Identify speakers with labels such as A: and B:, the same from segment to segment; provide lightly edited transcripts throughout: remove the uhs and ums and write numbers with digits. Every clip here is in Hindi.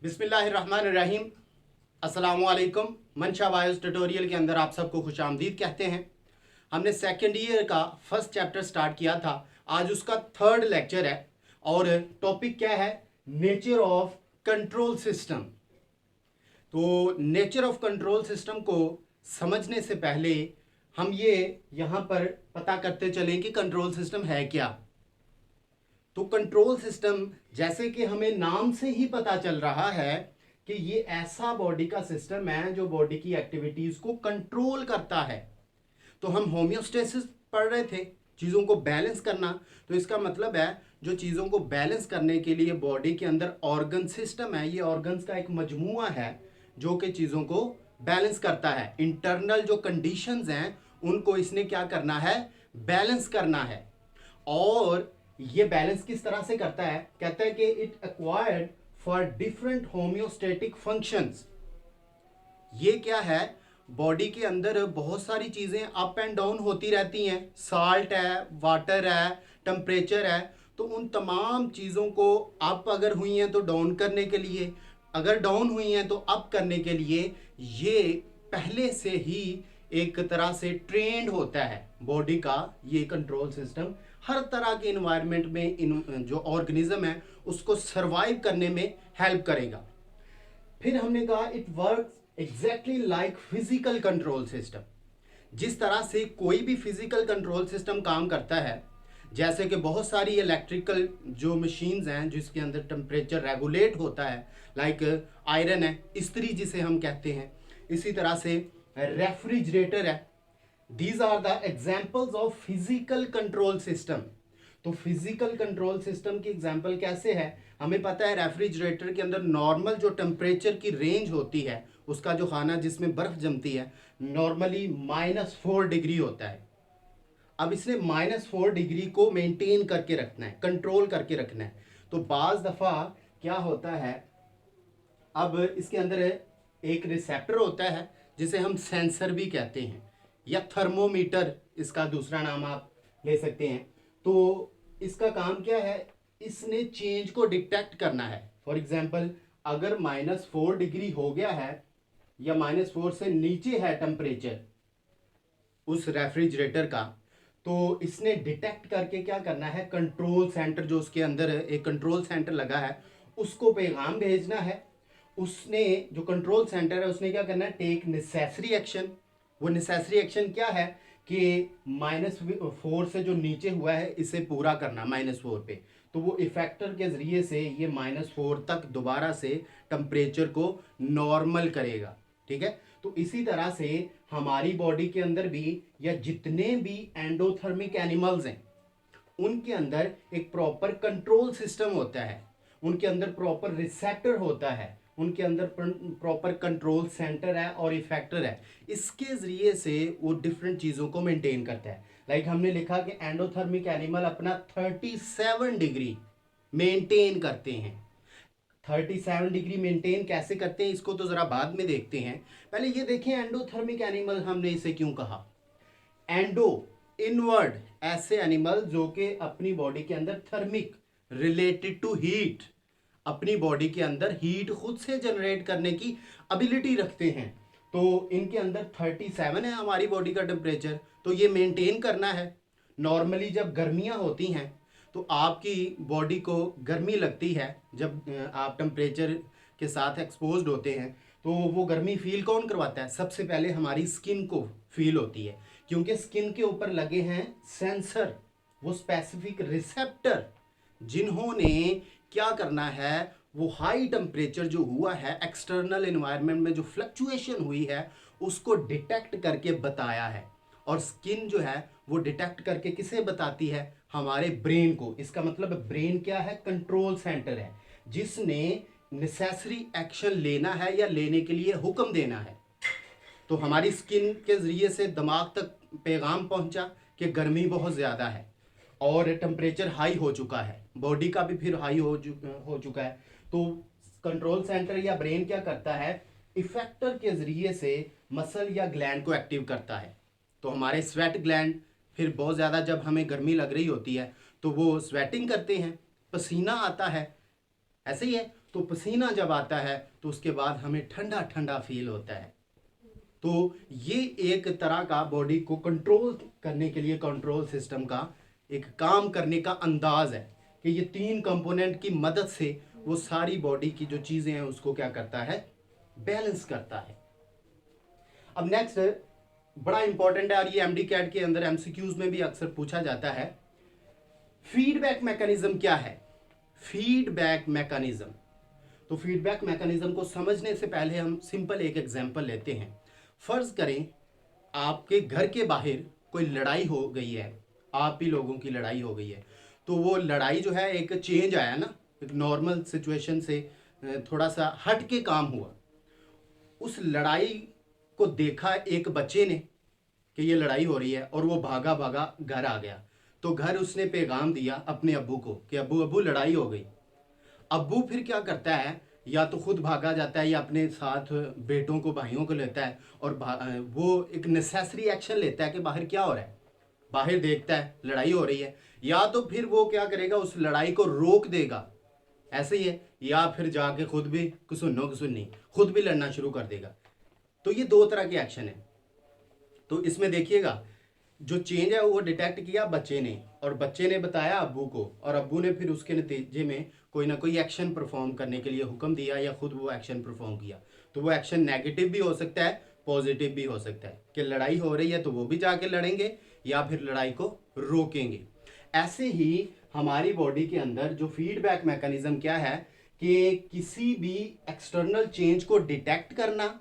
A: बिस्मिल्लाहिर्रहमानिर्रहीम। अस्सलामुअलैकुम। मंशा बायोस ट्यूटोरियल के अंदर आप सबको खुशामदीद कहते हैं। हमने सेकेंड ईयर का फर्स्ट चैप्टर स्टार्ट किया था, आज उसका थर्ड लेक्चर है और टॉपिक क्या है? Nature of control system. तो नेचर ऑफ कंट्रोल सिस्टम को समझने से पहले हम ये यहाँ पर पता करते चलें कि कंट्रोल सिस्टम है क्या। तो कंट्रोल सिस्टम, जैसे कि हमें नाम से ही पता चल रहा है कि ये ऐसा बॉडी का सिस्टम है जो बॉडी की एक्टिविटीज को कंट्रोल करता है। तो हम होम्योस्टेसिस पढ़ रहे थे, चीज़ों को बैलेंस करना। तो इसका मतलब है जो चीज़ों को बैलेंस करने के लिए बॉडी के अंदर ऑर्गन सिस्टम है, ये ऑर्गन्स का एक मजमुआ है जो कि चीज़ों को बैलेंस करता है। इंटरनल जो कंडीशंस हैं उनको इसने क्या करना है? बैलेंस करना है। और ये बैलेंस किस तरह से करता है? कहता है कि it acquired for different homeostatic functions. ये क्या है? बॉडी के अंदर बहुत सारी चीजें अप एंड डाउन होती रहती हैं। साल्ट है, वाटर है, टेम्परेचर है। तो उन तमाम चीज़ों को अप अगर हुई हैं तो डाउन करने के लिए, अगर डाउन हुई हैं तो अप करने के लिए ये पहले से ही एक तरह से ट्रेंड होता है। बॉडी का ये कंट्रोल सिस्टम हर तरह के इन्वायरमेंट में जो ऑर्गेनिज्म है उसको सरवाइव करने में हेल्प करेगा। फिर हमने कहा it works exactly like physical control system. जिस तरह से कोई भी फिजिकल कंट्रोल सिस्टम काम करता है, जैसे कि बहुत सारी इलेक्ट्रिकल जो मशीन्स हैं जिसके अंदर टेम्परेचर रेगुलेट होता है, लाइक आयरन है, इस्त्री जिसे हम कहते हैं, इसी तरह से रेफ्रिजरेटर है। These are the examples of physical control system. तो फिजिकल कंट्रोल सिस्टम की एग्जाम्पल कैसे है? हमें पता है रेफ्रिजरेटर के अंदर नॉर्मल जो टेम्परेचर की रेंज होती है, उसका जो खाना जिसमें बर्फ जमती है, नॉर्मली -4 डिग्री होता है। अब इसने -4 डिग्री को मेंटेन करके रखना है, कंट्रोल करके रखना है। तो बाज दफ़ा क्या होता है, अब इसके अंदर एक रिसेप्टर होता है जिसे हम सेंसर भी कहते हैं, या थर्मोमीटर इसका दूसरा नाम आप ले सकते हैं। तो इसका काम क्या है? इसने चेंज को डिटेक्ट करना है। फॉर एग्जांपल, अगर -4 डिग्री हो गया है या -4 से नीचे है टेम्परेचर उस रेफ्रिजरेटर का, तो इसने डिटेक्ट करके क्या करना है? कंट्रोल सेंटर जो उसके अंदर एक कंट्रोल सेंटर लगा है उसको पैगाम भेजना है। उसने जो कंट्रोल सेंटर है उसने क्या करना है? Take necessary action. वो नेसेसरी एक्शन क्या है कि -4 से जो नीचे हुआ है इसे पूरा करना -4 पे। तो वो इफेक्टर के जरिए से ये -4 तक दोबारा से टेम्परेचर को नॉर्मल करेगा। ठीक है। तो इसी तरह से हमारी बॉडी के अंदर भी, या जितने भी एंडोथर्मिक एनिमल्स हैं उनके अंदर एक प्रॉपर कंट्रोल सिस्टम होता है, उनके अंदर प्रॉपर रिसेप्टर होता है, उनके अंदर प्रॉपर कंट्रोल सेंटर है और इफेक्टर है। इसके जरिए से वो डिफरेंट चीज़ों को मेंटेन करता है। लाइक हमने लिखा कि एंडोथर्मिक एनिमल अपना 37 डिग्री मेंटेन करते हैं। 37 डिग्री मेंटेन कैसे करते हैं इसको तो ज़रा बाद में देखते हैं। पहले ये देखें एंडोथर्मिक एनिमल हमने इसे क्यों कहा। एंडो, इनवर्ड, ऐसे एनिमल जो कि अपनी बॉडी के अंदर थर्मिक, रिलेटेड टू हीट, अपनी बॉडी के अंदर हीट खुद से जनरेट करने की एबिलिटी रखते हैं। तो इनके अंदर 37 है हमारी बॉडी का टेम्परेचर, तो ये मेंटेन करना है। नॉर्मली जब गर्मियां होती हैं तो आपकी बॉडी को गर्मी लगती है, जब आप टेम्परेचर के साथ एक्सपोज्ड होते हैं तो वो गर्मी फील कौन करवाता है? सबसे पहले हमारी स्किन को फील होती है, क्योंकि स्किन के ऊपर लगे हैं सेंसर, वो स्पेसिफिक रिसेप्टर जिन्होंने क्या करना है, वो हाई टेम्परेचर जो हुआ है, एक्सटर्नल एनवायरनमेंट में जो फ्लक्चुएशन हुई है उसको डिटेक्ट करके बताया है। और स्किन जो है वो डिटेक्ट करके किसे बताती है? हमारे ब्रेन को। इसका मतलब ब्रेन क्या है? कंट्रोल सेंटर है जिसने नेसेसरी एक्शन लेना है या लेने के लिए हुक्म देना है। तो हमारी स्किन के जरिए से दिमाग तक पैगाम पहुंचा कि गर्मी बहुत ज़्यादा है और टेम्परेचर हाई हो चुका है, बॉडी का भी फिर हाई हो चुका है। तो कंट्रोल सेंटर या ब्रेन क्या करता है? इफेक्टर के जरिए से मसल या ग्लैंड को एक्टिव करता है। तो हमारे स्वेट ग्लैंड फिर बहुत ज़्यादा, जब हमें गर्मी लग रही होती है तो वो स्वेटिंग करते हैं, पसीना आता है, ऐसे ही है। तो पसीना जब आता है तो उसके बाद हमें ठंडा ठंडा फील होता है। तो ये एक तरह का बॉडी को कंट्रोल करने के लिए कंट्रोल सिस्टम का एक काम करने का अंदाज है कि ये 3 कंपोनेंट की मदद से वो सारी बॉडी की जो चीज़ें हैं उसको क्या करता है, बैलेंस करता है। अब नेक्स्ट बड़ा इंपॉर्टेंट है और ये एमडी कैट के अंदर एमसीक्यूज में भी अक्सर पूछा जाता है, फीडबैक मैकेनिज्म क्या है। फीडबैक मैकेनिज्म, तो फीडबैक मैकेनिज्म को समझने से पहले हम सिंपल एक एग्जांपल लेते हैं। फर्ज करें आपके घर के बाहर कोई लड़ाई हो गई है, आप ही लोगों की लड़ाई हो गई है। तो वो लड़ाई जो है एक चेंज आया ना, एक नॉर्मल सिचुएशन से थोड़ा सा हट के काम हुआ। उस लड़ाई को देखा एक बच्चे ने कि ये लड़ाई हो रही है और वो भागा भागा घर आ गया। तो घर उसने पैगाम दिया अपने अब्बू को कि अब्बू अब्बू लड़ाई हो गई। अब्बू फिर क्या करता है, या तो खुद भागा जाता है या अपने साथ बेटों को भाइयों को लेता है और वो एक नेसेसरी एक्शन लेता है कि बाहर क्या हो रहा है, बाहर देखता है लड़ाई हो रही है, या तो फिर वो क्या करेगा उस लड़ाई को रोक देगा, ऐसे ही है, या फिर जाके खुद भी सुन्नी खुद भी लड़ना शुरू कर देगा। तो ये 2 तरह के एक्शन है। तो इसमें देखिएगा जो चेंज है वो डिटेक्ट किया बच्चे ने और बच्चे ने बताया अब्बू को और अब्बू ने फिर उसके नतीजे में कोई ना कोई एक्शन परफॉर्म करने के लिए हुक्म दिया या खुद वो एक्शन परफॉर्म किया। तो वो एक्शन नेगेटिव भी हो सकता है, पॉजिटिव भी हो सकता है कि लड़ाई हो रही है तो वो भी जाके लड़ेंगे या फिर लड़ाई को रोकेंगे। ऐसे ही हमारी बॉडी के अंदर जो फीडबैक मैकेनिज्म क्या है कि किसी भी एक्सटर्नल चेंज को डिटेक्ट करना,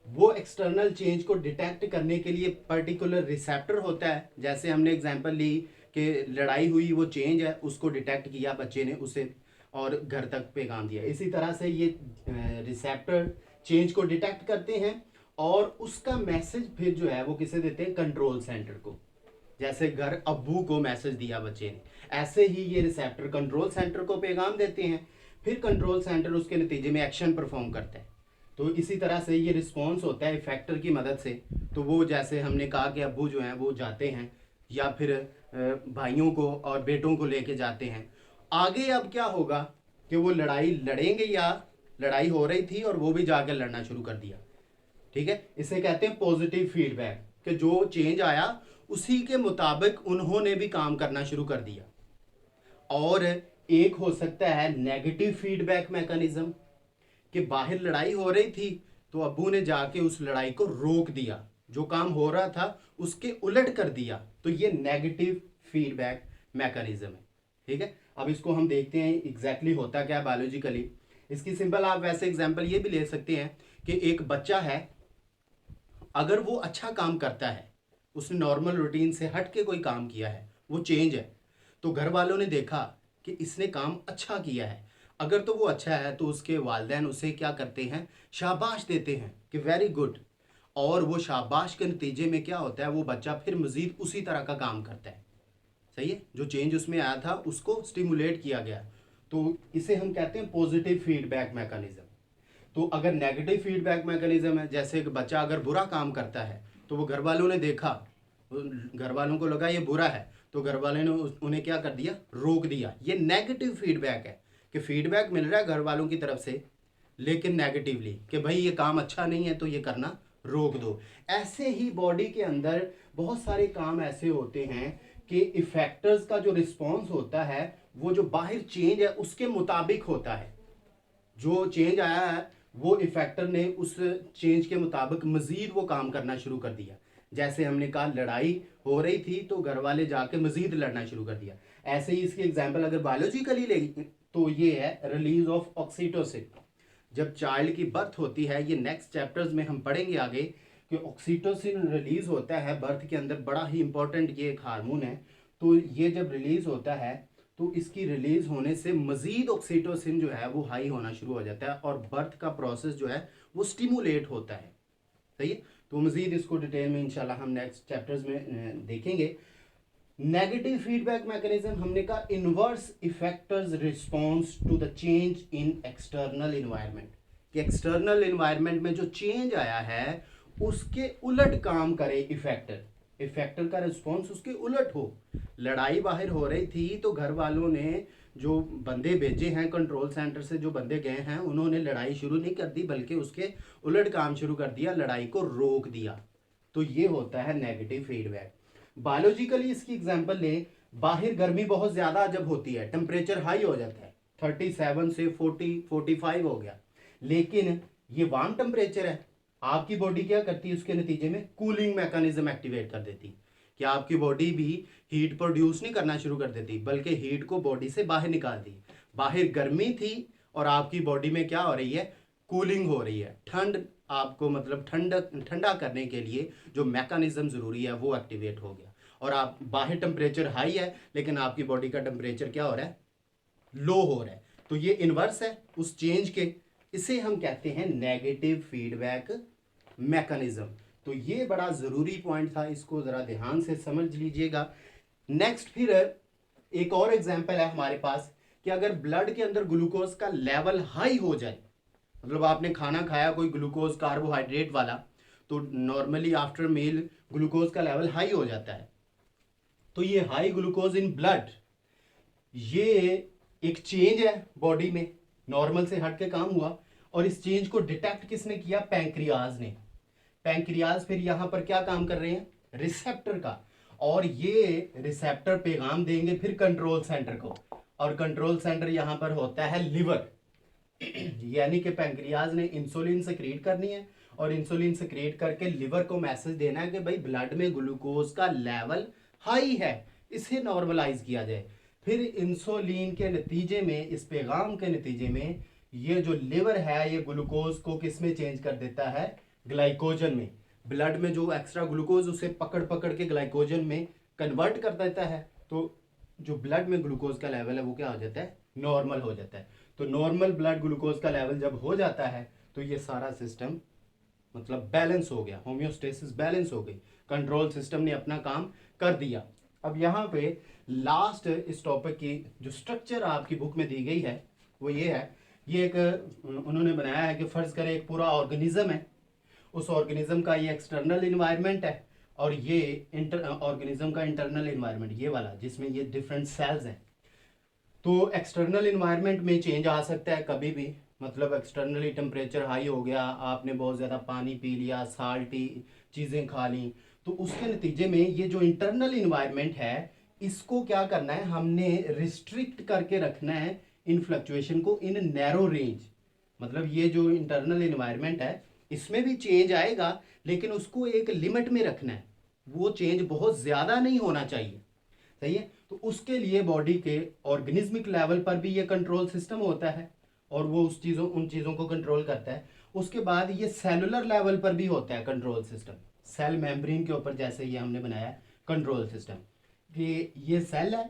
A: वो एक्सटर्नल चेंज को डिटेक्ट करने के लिए पर्टिकुलर रिसेप्टर होता है। जैसे हमने एग्जांपल ली कि लड़ाई हुई, वो चेंज है उसको डिटेक्ट किया बच्चे ने उसे और घर तक पैगाम दिया। इसी तरह से ये रिसेप्टर चेंज को डिटेक्ट करते हैं और उसका मैसेज फिर जो है वो किसे देते हैं, कंट्रोल सेंटर को। जैसे घर अब्बू को मैसेज दिया बच्चे ने, ऐसे ही ये रिसेप्टर कंट्रोल सेंटर को पैगाम देते हैं, फिर कंट्रोल सेंटर उसके नतीजे में एक्शन परफॉर्म करता है। तो इसी तरह से ये रिस्पॉन्स होता है इफेक्टर की मदद से। तो वो जैसे हमने कहा कि अब्बू जो हैं वो जाते हैं या फिर भाइयों को और बेटों को लेके जाते हैं। आगे अब क्या होगा कि वो लड़ाई लड़ेंगे या लड़ाई हो रही थी और वो भी जाकर लड़ना शुरू कर दिया। ठीक है, इसे कहते हैं पॉजिटिव फीडबैक कि जो चेंज आया उसी के मुताबिक उन्होंने भी काम करना शुरू कर दिया। और एक हो सकता है नेगेटिव फीडबैक मैकेनिज्म कि बाहर लड़ाई हो रही थी तो अब्बू ने जाके उस लड़ाई को रोक दिया, जो काम हो रहा था उसके उलट कर दिया। तो ये नेगेटिव फीडबैक मैकेनिज्म है। ठीक है, अब इसको हम देखते हैं एग्जैक्टली होता क्या है बायोलॉजिकली। इसकी सिंपल आप वैसे एग्जांपल ये भी ले सकते हैं कि एक बच्चा है, अगर वो अच्छा काम करता है, उसने नॉर्मल रूटीन से हट के कोई काम किया है, वो चेंज है, तो घर वालों ने देखा कि इसने काम अच्छा किया है, अगर तो वो अच्छा है तो उसके वालिदैन उसे क्या करते हैं, शाबाश देते हैं कि वेरी गुड। और वो शाबाश के नतीजे में क्या होता है, वो बच्चा फिर मज़ीद उसी तरह का काम करता है। सही है, जो चेंज उसमें आया था उसको स्टिमुलेट किया गया। तो इसे हम कहते हैं पॉजिटिव फीडबैक मैकेनिज्म। तो अगर नेगेटिव फीडबैक मैकेनिज्म है, जैसे एक बच्चा अगर बुरा काम करता है तो वो घर वालों ने देखा, घर वालों को लगा ये बुरा है, तो घर वाले ने उन्हें क्या कर दिया, रोक दिया। ये नेगेटिव फीडबैक है कि फीडबैक मिल रहा है घर वालों की तरफ से लेकिन नेगेटिवली कि भाई ये काम अच्छा नहीं है तो ये करना रोक दो। ऐसे ही बॉडी के अंदर बहुत सारे काम ऐसे होते हैं कि इफेक्टर्स का जो रिस्पॉन्स होता है वो जो बाहर चेंज है उसके मुताबिक होता है। जो चेंज आया है वो इफेक्टर ने उस चेंज के मुताबिक मजीद वो काम करना शुरू कर दिया। जैसे हमने कहा लड़ाई हो रही थी तो घर वाले जाके मजीद लड़ना शुरू कर दिया। ऐसे ही इसकी एग्जांपल अगर बायोलॉजिकली ले तो ये है रिलीज ऑफ ऑक्सीटोसिन। जब चाइल्ड की बर्थ होती है, ये नेक्स्ट चैप्टर्स में हम पढ़ेंगे आगे कि ऑक्सीटोसिन रिलीज होता है बर्थ के अंदर, बड़ा ही इंपॉर्टेंट ये एक हार्मोन है। तो ये जब रिलीज होता है तो इसकी रिलीज होने से मजीद ऑक्सीटोसिन जो है वो हाई होना शुरू हो जाता है और बर्थ का प्रोसेस जो है वो स्टिमुलेट होता है। सही है, तो मजीद इसको डिटेल में इंशाल्लाह हम नेक्स्ट चैप्टर्स में देखेंगे। नेगेटिव फीडबैक मैकेनिज्म हमने कहा inverse effectors response to the change in external environment, कि एक्सटर्नल इन्वायरमेंट में जो चेंज आया है उसके उलट काम करे इफेक्टर, इफेक्टर का रिस्पॉन्स उसके उलट हो। लड़ाई बाहर हो रही थी तो घर वालों ने जो बंदे भेजे हैं कंट्रोल सेंटर से, जो बंदे गए हैं, उन्होंने लड़ाई शुरू नहीं कर दी बल्कि उसके उलट काम शुरू कर दिया, लड़ाई को रोक दिया। तो ये होता है नेगेटिव फीडबैक। बायोलॉजिकली इसकी एग्जांपल लें, बाहर गर्मी बहुत ज़्यादा जब होती है, टेम्परेचर हाई हो जाता है, 37 से 40-45 हो गया, लेकिन ये वार्म टेम्परेचर है, आपकी बॉडी क्या करती है उसके नतीजे में? कूलिंग मैकेनिज्म एक्टिवेट कर देती, कि आपकी बॉडी भी हीट प्रोड्यूस नहीं करना शुरू कर देती बल्कि हीट को बॉडी से बाहर निकाल दी। बाहर गर्मी थी और आपकी बॉडी में क्या हो रही है? कूलिंग हो रही है, ठंड आपको मतलब ठंडा करने के लिए जो मैकेनिज्म ज़रूरी है वो एक्टिवेट हो गया, और आप बाहर टेम्परेचर हाई है लेकिन आपकी बॉडी का टेम्परेचर क्या हो रहा है? लो हो रहा है। तो ये इन्वर्स है उस चेंज के, इसे हम कहते हैं नेगेटिव फीडबैक मैकेनिज्म। तो ये बड़ा ज़रूरी पॉइंट था, इसको ज़रा ध्यान से समझ लीजिएगा। नेक्स्ट फिर एक और एग्जांपल है हमारे पास कि अगर ब्लड के अंदर ग्लूकोज का लेवल हाई हो जाए, मतलब आपने खाना खाया कोई ग्लूकोज कार्बोहाइड्रेट वाला, तो नॉर्मली आफ्टर मील ग्लूकोज का लेवल हाई हो जाता है। तो ये हाई ग्लूकोज इन ब्लड, ये एक चेंज है बॉडी में, नॉर्मल से हट के काम हुआ, और इस चेंज को डिटेक्ट किसने किया? पैंक्रियाज ने। पैंक्रियाज फिर यहाँ पर क्या काम कर रहे हैं? रिसेप्टर का, और ये रिसेप्टर पैगाम देंगे फिर कंट्रोल सेंटर को, और कंट्रोल सेंटर यहाँ पर होता है लिवर। यानी कि पैंक्रियाज ने इंसुलिन सेक्रेट करनी है, और इंसुलिन सेक्रेट करके लिवर को मैसेज देना है कि भाई ब्लड में ग्लूकोज का लेवल हाई है, इसे नॉर्मलाइज किया जाए। फिर इंसुलिन के नतीजे में, इस पैगाम के नतीजे में, ये जो लिवर है ये ग्लूकोज को किस में चेंज कर देता है? ग्लाइकोजन में। ब्लड में जो एक्स्ट्रा ग्लूकोज उसे पकड़ पकड़ के ग्लाइकोजन में कन्वर्ट कर देता है, तो जो ब्लड में ग्लूकोज का लेवल है वो क्या हो जाता है? नॉर्मल हो जाता है। तो नॉर्मल ब्लड ग्लूकोज का लेवल जब हो जाता है तो ये सारा सिस्टम मतलब बैलेंस हो गया, होम्योस्टेसिस बैलेंस हो गई, कंट्रोल सिस्टम ने अपना काम कर दिया। अब यहाँ पे लास्ट इस टॉपिक की जो स्ट्रक्चर आपकी बुक में दी गई है वो ये है, ये एक उन्होंने बनाया है कि फर्ज करें एक पूरा ऑर्गेनिज्म है, उस ऑर्गेनिज्म का ये एक्सटर्नल इन्वायरमेंट है, और ये ऑर्गेनिज्म का इंटरनल इन्वायरमेंट ये वाला जिसमें ये डिफरेंट सेल्स हैं। तो एक्सटर्नल इन्वायरमेंट में चेंज आ सकता है कभी भी, मतलब एक्सटर्नली टेम्परेचर हाई हो गया, आपने बहुत ज़्यादा पानी पी लिया, साल्टी चीज़ें खा ली, तो उसके नतीजे में ये जो इंटरनल इन्वायरमेंट है इसको क्या करना है? हमने रिस्ट्रिक्ट करके रखना है इन फ्लक्चुएशन को इन नैरो रेंज। मतलब ये जो इंटरनल इन्वायरमेंट है इसमें भी चेंज आएगा लेकिन उसको एक लिमिट में रखना है, वो चेंज बहुत ज़्यादा नहीं होना चाहिए। सही है? तो उसके लिए बॉडी के ऑर्गेनिज्मिक लेवल पर भी ये कंट्रोल सिस्टम होता है और वो उन चीज़ों को कंट्रोल करता है। उसके बाद ये सेलुलर लेवल पर भी होता है कंट्रोल सिस्टम, सेल मेम्ब्रेन के ऊपर जैसे ये हमने बनाया कंट्रोल सिस्टम कि ये सेल है,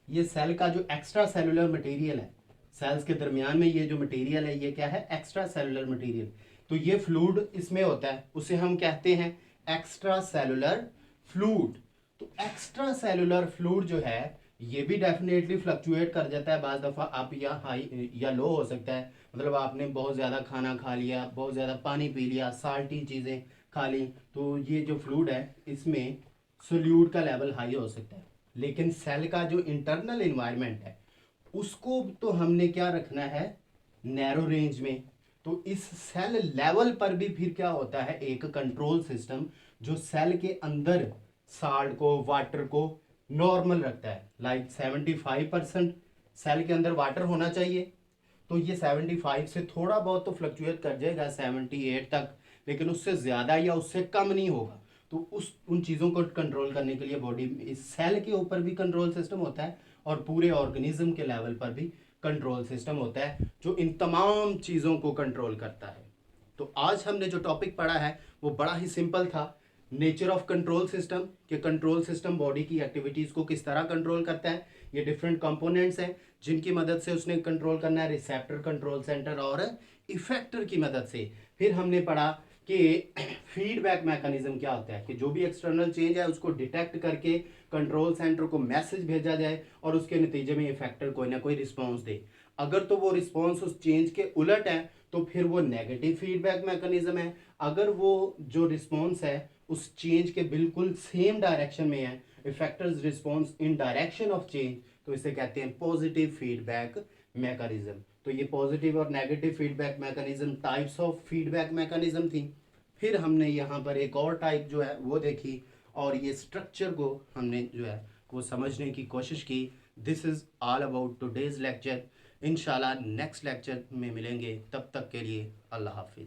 A: ये सेल का जो एक्स्ट्रा सेलुलर मटेरियल है, सेल्स के दरमियान में ये जो मटेरियल है ये क्या है? Extra cellular material. तो ये फ्लूइड इसमें होता है, उसे हम कहते हैं एक्स्ट्रा सेलुलर फ्लूइड। तो एक्स्ट्रा सेलुलर फ्लूइड जो है ये भी डेफिनेटली फ्लक्चुएट कर जाता है, बाज़ दफ़ा आप या हाई या लो हो सकता है, मतलब आपने बहुत ज़्यादा खाना खा लिया, बहुत ज़्यादा पानी पी लिया, साल्टी चीज़ें खा ली, तो ये जो फ्लूइड है इसमें सोल्यूट का लेवल हाई हो सकता है। लेकिन सेल का जो इंटरनल इन्वायरमेंट है उसको तो हमने क्या रखना है? नैरो रेंज में। तो इस सेल लेवल पर भी फिर क्या होता है? एक कंट्रोल सिस्टम जो सेल के अंदर साल्ट को, वाटर को नॉर्मल रखता है। लाइक 75% सेल के अंदर वाटर होना चाहिए, तो ये 75 से थोड़ा बहुत तो फ्लक्चुएट कर जाएगा 78 तक, लेकिन उससे ज़्यादा या उससे कम नहीं होगा। तो उन चीज़ों को कंट्रोल करने के लिए बॉडी इस सेल के ऊपर भी कंट्रोल सिस्टम होता है और पूरे ऑर्गेनिज्म के लेवल पर भी कंट्रोल सिस्टम होता है जो इन तमाम चीज़ों को कंट्रोल करता है। तो आज हमने जो टॉपिक पढ़ा है वो बड़ा ही सिंपल था, नेचर ऑफ कंट्रोल सिस्टम, कि कंट्रोल सिस्टम बॉडी की एक्टिविटीज़ को किस तरह कंट्रोल करता है। ये डिफरेंट कंपोनेंट्स हैं जिनकी मदद से उसने कंट्रोल करना है, रिसेप्टर, कंट्रोल सेंटर और इफेक्टर की मदद से। फिर हमने पढ़ा कि फीडबैक मैकेनिज्म क्या होता है, कि जो भी एक्सटर्नल चेंज है उसको डिटेक्ट करके कंट्रोल सेंटर को मैसेज भेजा जाए और उसके नतीजे में इफेक्टर कोई ना कोई रिस्पॉन्स दे। अगर तो वो रिस्पॉन्स उस चेंज के उलट है तो फिर वो नेगेटिव फीडबैक मैकेनिज्म है। अगर वो जो रिस्पॉन्स है उस चेंज के बिल्कुल सेम डायरेक्शन में है, effectors response in direction of change, तो इसे कहते हैं पॉजिटिव फीडबैक मैकेनिज्म। तो ये पॉजिटिव और negative feedback mechanism types of feedback mechanism थी। फिर हमने यहाँ पर एक और टाइप जो है वो देखी, और ये स्ट्रक्चर को हमने जो है वो समझने की कोशिश की। This is all about today's lecture. इंशाल्लाह नेक्स्ट लेक्चर में मिलेंगे, तब तक के लिए अल्लाह हाफिज़।